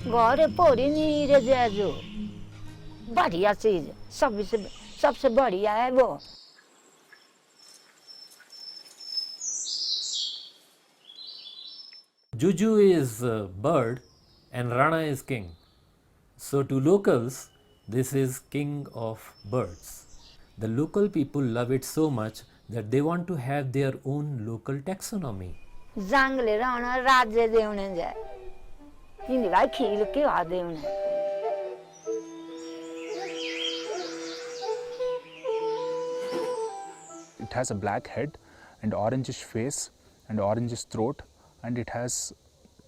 घरे पोरी नहीं रे जेजू बढ़िया चीज सबसे बढ़िया है वो Juju is bird and Rana is king. So to locals, this is king of birds. The local people love it so much that they want to have their own local taxonomy. जंगले रहना राज्य देवने जाए हिंदी भाई खील के आ देवने It has a black head and orangish face and orangish throat, and it has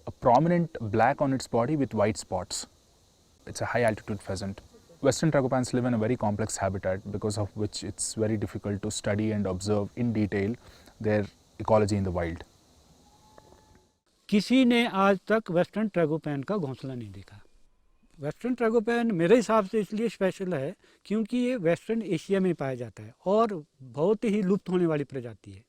a prominent black on its body with white spots. It's a high altitude pheasant. Western Tragopans live in a very complex habitat, because of which it's very difficult to study and observe in detail their ecology in the wild. किसी ने आज तक western tragopan का घोंसला नहीं देखा। Western tragopan मेरे हिसाब से इसलिए स्पेशल है क्योंकि ये वेस्टर्न एशिया में पाया जाता है और बहुत ही लुप्त होने वाली प्रजाति है।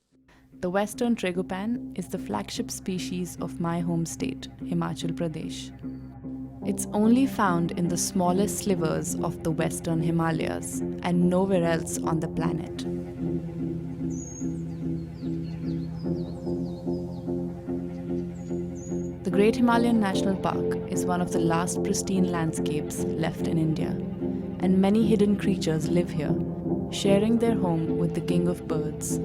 The Western Tragopan is the flagship species of my home state, Himachal Pradesh. It's only found in the smallest slivers of the Western Himalayas and nowhere else on the planet. The Great Himalayan National Park is one of the last pristine landscapes left in India, and many hidden creatures live here, sharing their home with the king of birds.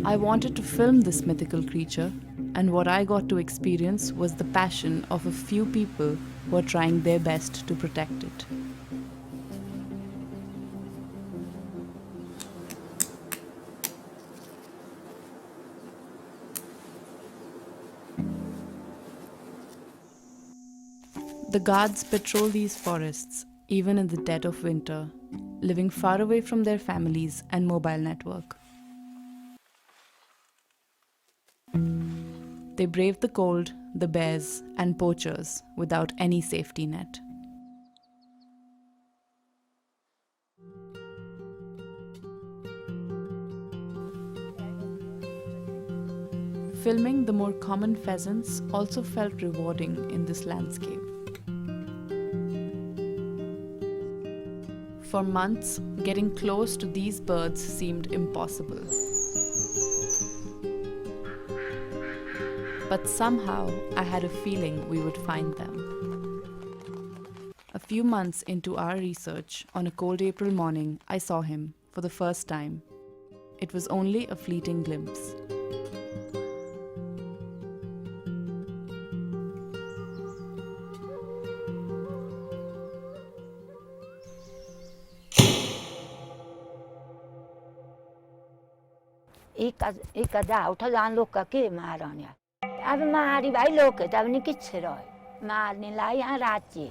I wanted to film this mythical creature, and what I got to experience was the passion of a few people who are trying their best to protect it. The guards patrol these forests even in the dead of winter, living far away from their families and mobile network. They brave the cold, the bears, and poachers without any safety net. Filming the more common pheasants also felt rewarding in this landscape. For months, getting close to these birds seemed impossible. But somehow, I had a feeling we would find them. A few months into our research, on a cold April morning, I saw him for the first time. It was only a fleeting glimpse. एक हजार उठा जान लोग का के मारने अब मारी भाई लोग के तब नहीं किच रहे मारने लाई यहाँ राज्य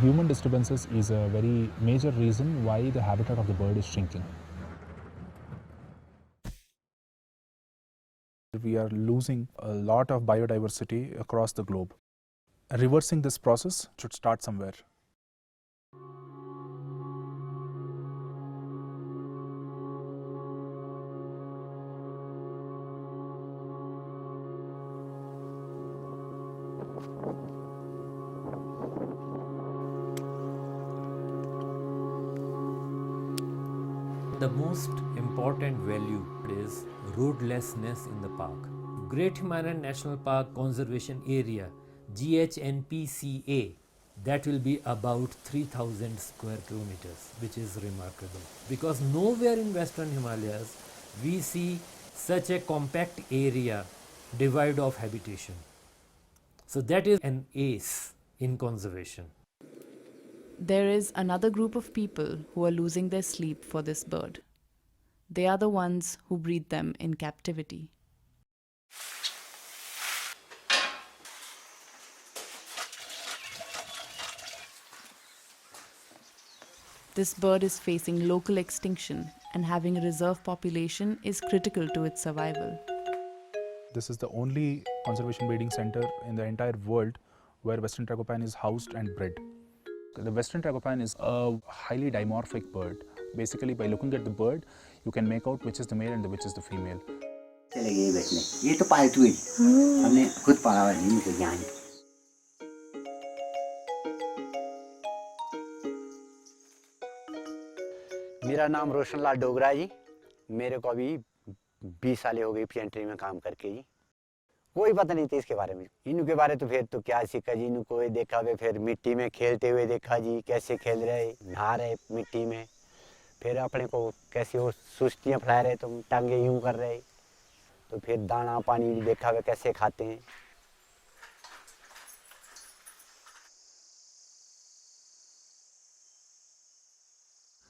Human disturbances is a very major reason why the habitat of the bird is shrinking. We are losing a lot of biodiversity across the globe. Reversing this process should start somewhere. The most important value is roadlessness in the park. Great Himalayan National Park Conservation Area, GHNPCA, that will be about 3,000 square kilometers, which is remarkable. Because nowhere in Western Himalayas we see such a compact area devoid of habitation. So that is an ace in conservation. There is another group of people who are losing their sleep for this bird. They are the ones who breed them in captivity. This bird is facing local extinction, and having a reserve population is critical to its survival. This is the only conservation breeding center in the entire world where Western Tragopan is housed and bred. The Western Tragopan is a highly dimorphic bird. Basically, by looking at the bird, you can make out which is the male and which is the female. चले गए बेचने, ये तो पालतू है, हमने खुद पाला हुआ नहीं, मुझे ज्ञान है। मेरा नाम रोशन लाल डोगरा जी, मेरे को अभी 20 साल हो गई पेंट्री में काम करके जी। कोई पता नहीं था इसके बारे में, इनके बारे तो फिर तो क्या सीखा जी, इनको देखा वे फिर मिट्टी में खेलते हुए देखा जी, कैसे खेल रहे, नहा रहे मिट्टी में, फिर अपने को कैसे वो सुस्तियाँ फैला रहे, तो टांगे यूं कर रहे, तो फिर दाना पानी देखा वे कैसे खाते हैं।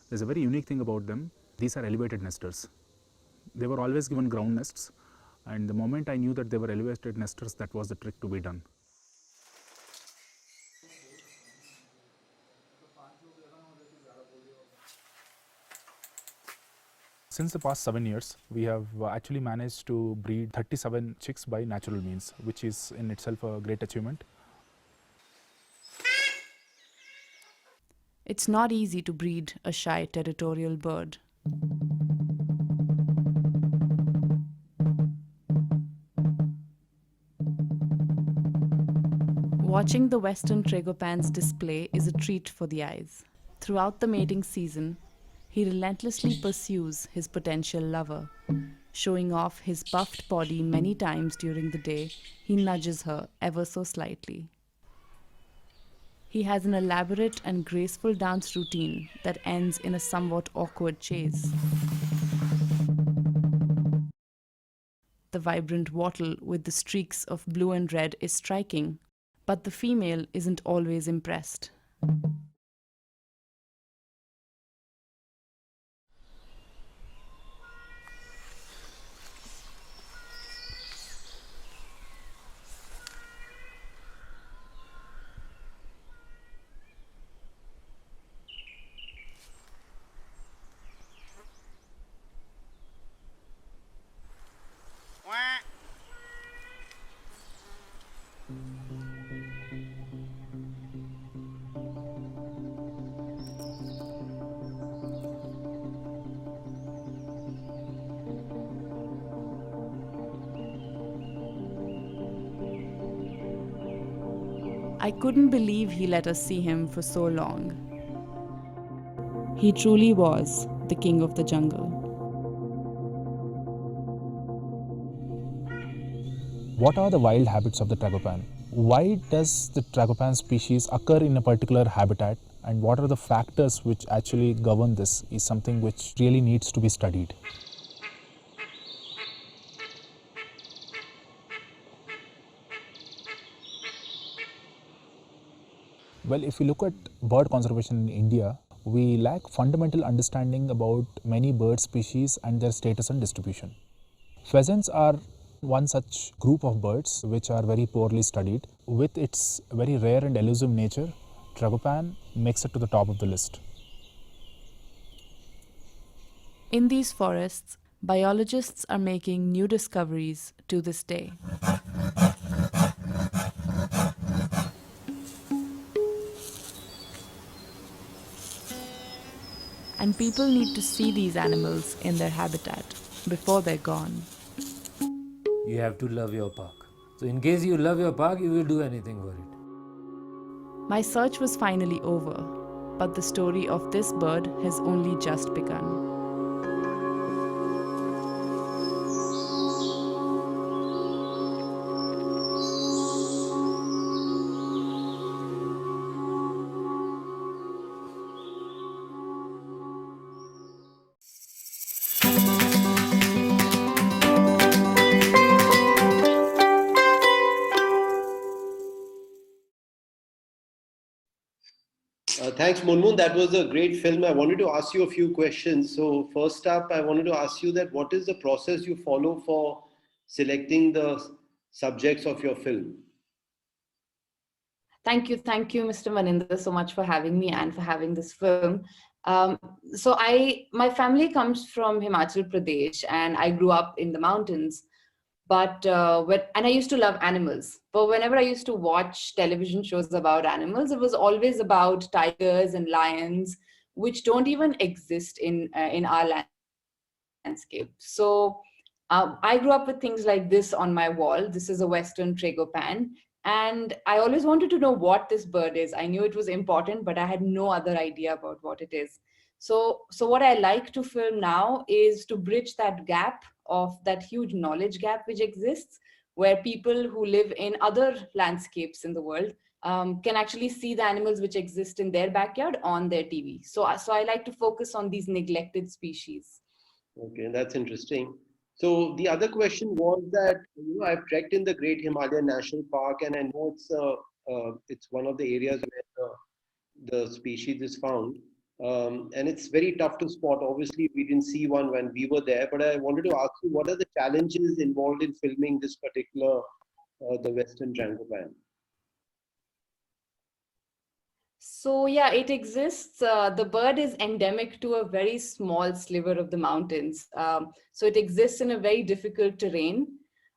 There's a very unique thing about them. These are elevated nesters. They were always given ground nests, and the moment I knew that they were elevated nesters, that was the trick to be done. Since the past 7 years, we have actually managed to breed 37 chicks by natural means, which is in itself a great achievement. It's not easy to breed a shy territorial bird. Watching the Western Tragopan's display is a treat for the eyes. Throughout the mating season, he relentlessly pursues his potential lover. Showing off his buffed body many times during the day, he nudges her ever so slightly. He has an elaborate and graceful dance routine that ends in a somewhat awkward chase. The vibrant wattle with the streaks of blue and red is striking, but the female isn't always impressed. I couldn't believe he let us see him for so long. He truly was the king of the jungle. What are the wild habits of the Tragopan? Why does the Tragopan species occur in a particular habitat, and what are the factors which actually govern this is something which really needs to be studied. Well, if we look at bird conservation in India, we lack fundamental understanding about many bird species and their status and distribution. Pheasants are one such group of birds which are very poorly studied. With its very rare and elusive nature, Tragopan makes it to the top of the list. In these forests, biologists are making new discoveries to this day. And people need to see these animals in their habitat before they're gone. You have to love your park. So in case you love your park, you will do anything for it. My search was finally over, but the story of this bird has only just begun. Thanks, Munmun. That was a great film. I wanted to ask you a few questions. So first up, I wanted to ask you that what is the process you follow for selecting the subjects of your film? Thank you, Mr. Maninder, so much for having me and for having this film. My family comes from Himachal Pradesh, and I grew up in the mountains. But and I used to love animals. But whenever I used to watch television shows about animals, it was always about tigers and lions, which don't even exist in our landscape. So I grew up with things like this on my wall. This is a Western Tragopan. And I always wanted to know what this bird is. I knew it was important, but I had no other idea about what it is. So what I like to film now is to bridge that gap of that huge knowledge gap which exists, where people who live in other landscapes in the world can actually see the animals which exist in their backyard on their TV. So I like to focus on these neglected species. Okay, that's interesting. So the other question was that, you know, I've trekked in the Great Himalaya National Park, and I know it's one of the areas where the species is found, and it's very tough to spot. Obviously, we didn't see one when we were there, but I wanted to ask you, what are the challenges involved in filming this particular the Western Tragopan? So yeah, it exists. The bird is endemic to a very small sliver of the mountains. So it exists in a very difficult terrain.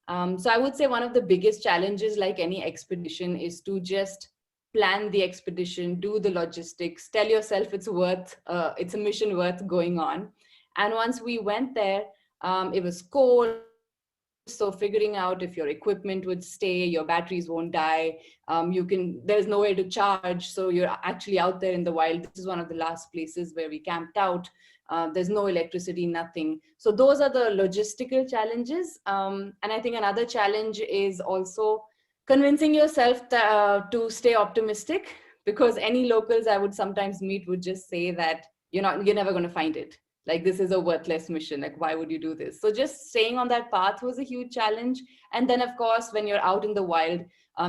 So I would say one of the biggest challenges, like any expedition, is to just plan the expedition, do the logistics, tell yourself it's a mission worth going on. And once we went there, it was cold. So figuring out if your equipment would stay, your batteries won't die, there's no way to charge. So you're actually out there in the wild. This is one of the last places where we camped out. There's no electricity, nothing. So those are the logistical challenges. And I think another challenge is also convincing yourself to stay optimistic, because any locals I would sometimes meet would just say that you're never going to find it. Like, this is a worthless mission. Like, why would you do this? So just staying on that path was a huge challenge. And then, of course, when you're out in the wild,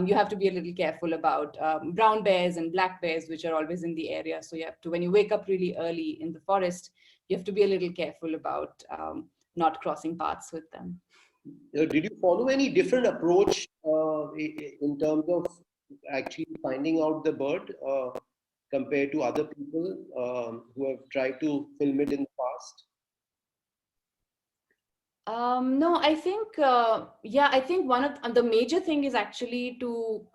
you have to be a little careful about brown bears and black bears, which are always in the area. So you have to, when you wake up really early in the forest, you have to be a little careful about not crossing paths with them. Did you follow any different approach in terms of actually finding out the bird compared to other people who have tried to film it in the past? No, I think, I think one of the major thing is actually to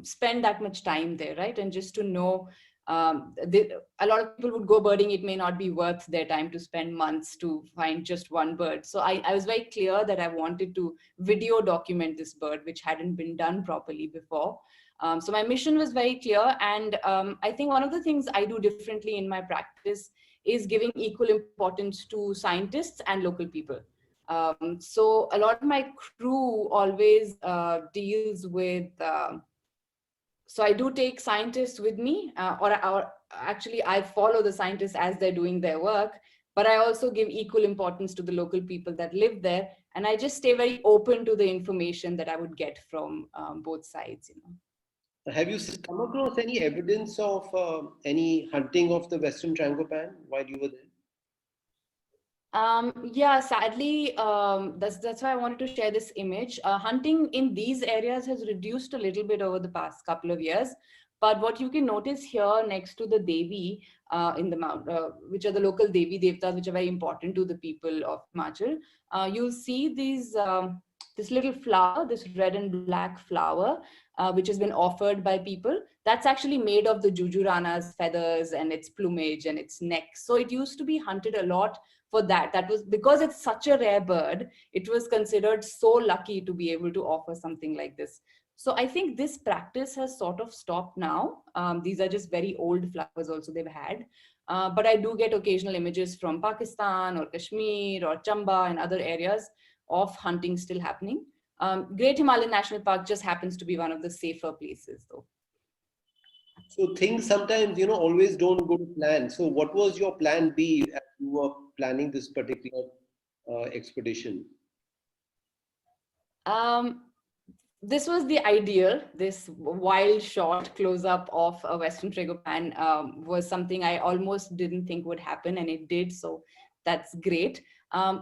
spend that much time there, right? And just to know, a lot of people would go birding, it may not be worth their time to spend months to find just one bird. So I was very clear that I wanted to video document this bird, which hadn't been done properly before. So my mission was very clear. And I think one of the things I do differently in my practice is giving equal importance to scientists and local people. So a lot of my crew always deals with, so I do take scientists with me, or actually I follow the scientists as they're doing their work, but I also give equal importance to the local people that live there. And I just stay very open to the information that I would get from both sides, Have you come across any evidence of any hunting of the Western Tragopan while you were there? Yeah, sadly, that's why I wanted to share this image. Hunting in these areas has reduced a little bit over the past couple of years. But what you can notice here next to the Devi in the mount, which are the local Devi Devtas, which are very important to the people of Himachal, you'll see this little flower, this red and black flower, which has been offered by people. That's actually made of the Jujurana's feathers and its plumage and its neck. So it used to be hunted a lot for that. That was because it's such a rare bird. It was considered so lucky to be able to offer something like this. So I think this practice has sort of stopped now. These are just very old flowers also they've had. But I do get occasional images from Pakistan or Kashmir or Chamba and other areas of hunting still happening. Great Himalayan National Park just happens to be one of the safer places though. So things sometimes, always don't go to plan. So what was your plan B as you were planning this particular expedition? This was the ideal. This wild shot close-up of a Western Tragopan was something I almost didn't think would happen, and it did. So that's great.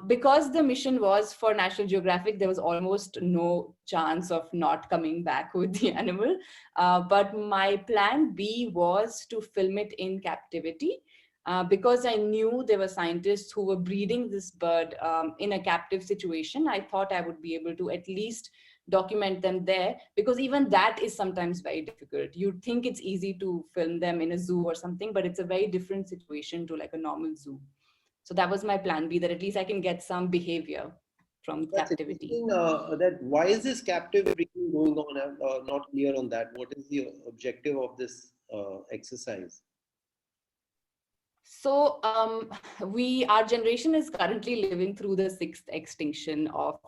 Because the mission was for National Geographic, there was almost no chance of not coming back with the animal. But my plan B was to film it in captivity. Because I knew there were scientists who were breeding this bird in a captive situation, I thought I would be able to at least document them there, because even that is sometimes very difficult. You'd think it's easy to film them in a zoo or something, but it's a very different situation to like a normal zoo. So that was my plan B, that at least I can get some behavior from That's captivity. interesting. That why is this captive breeding going on? I'm not clear on that. What is the objective of this exercise? So our generation is currently living through the sixth extinction of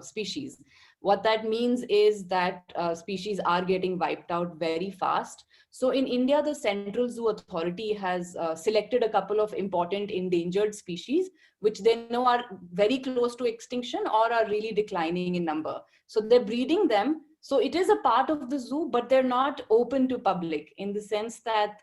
species. What that means is that species are getting wiped out very fast. So in India, the Central Zoo Authority has selected a couple of important endangered species, which they know are very close to extinction or are really declining in number. So they're breeding them. So it is a part of the zoo, but they're not open to public in the sense that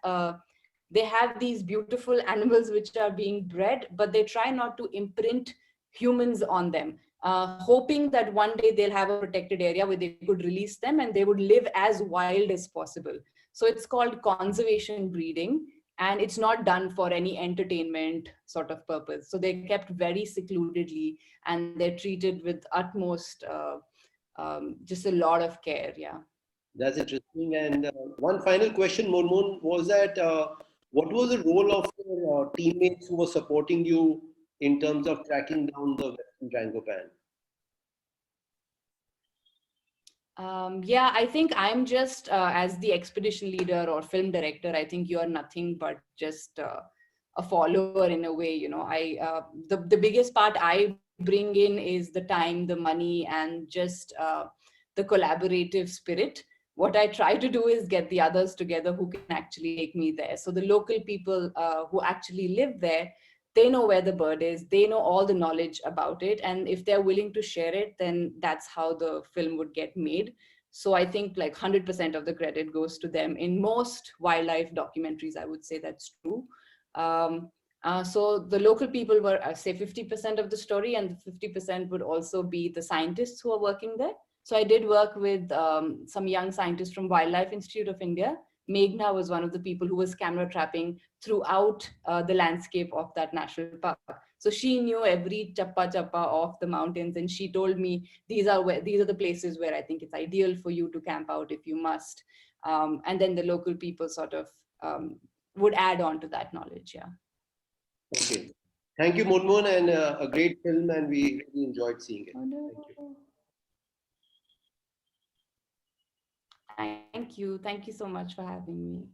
they have these beautiful animals which are being bred, but they try not to imprint humans on them, hoping that one day they'll have a protected area where they could release them and they would live as wild as possible. So it's called conservation breeding, and it's not done for any entertainment sort of purpose. So they're kept very secludedly and they're treated with utmost, just a lot of care. Yeah. That's interesting. And one final question, Munmun, was that what was the role of your teammates who were supporting you in terms of tracking down the Western Tragopan? Yeah, I think I'm just, as the expedition leader or film director, I think you're nothing but just a follower in a way. You know, the biggest part I bring in is the time, the money, and just the collaborative spirit. What I try to do is get the others together who can actually take me there. So the local people who actually live there, they know where the bird is, they know all the knowledge about it, and if they're willing to share it, then that's how the film would get made. So I think like 100% of the credit goes to them. In most wildlife documentaries, I would say that's true. So the local people were, say, 50% of the story, and the 50% would also be the scientists who are working there. So I did work with some young scientists from Wildlife Institute of India. Meghna was one of the people who was camera trapping throughout the landscape of that national park. So she knew every chappa chappa of the mountains, and she told me these are the places where I think it's ideal for you to camp out if you must. And then the local people sort of would add on to that knowledge. Yeah. Okay. Thank you, Munmun, and a great film, and we really enjoyed seeing it. Thank you. Thank you. Thank you so much for having me.